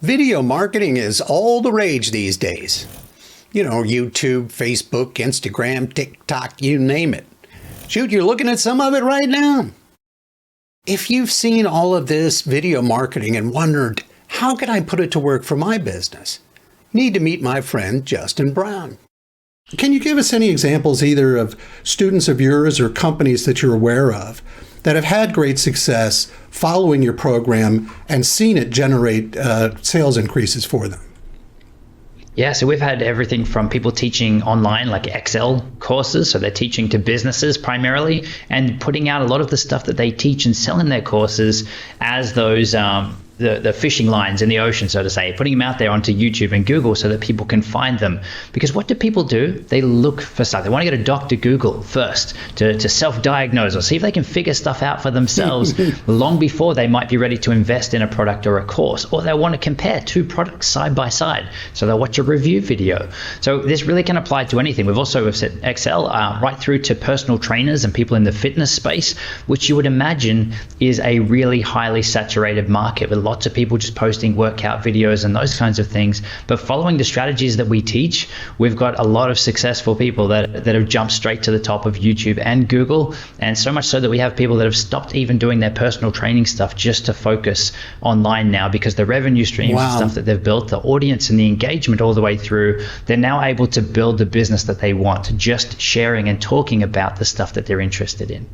Video marketing is all the rage these days. YouTube, Facebook, Instagram, TikTok, you name it. Shoot, you're looking at some of it right now. If you've seen all of this video marketing and wondered, how can I put it to work for my business? You need to meet my friend, Justin Brown. Can you give us any examples either of students of yours or companies that you're aware of that have had great success following your program and seen it generate sales increases for them? Yeah, so we've had everything from people teaching online, like Excel courses, so they're teaching to businesses primarily, and putting out a lot of the stuff that they teach and sell in their courses as those the fishing lines in the ocean, so to say, putting them out there onto YouTube and Google so that people can find them. Because what do people do? They look for stuff. They want to get a doctor Google first to self-diagnose or see if they can figure stuff out for themselves long before they might be ready to invest in a product or a course, or they want to compare two products side by side. So they'll watch a review video. So this really can apply to anything. We've set Excel right through to personal trainers and people in the fitness space, which you would imagine is a really highly saturated market with lots of people just posting workout videos and those kinds of things. But following the strategies that we teach, we've got a lot of successful people that have jumped straight to the top of YouTube and Google, and so much so that we have people that have stopped even doing their personal training stuff just to focus online now, because the revenue streams and stuff that they've built, the audience and the engagement all the way through, they're now able to build the business that they want, just sharing and talking about the stuff that they're interested in.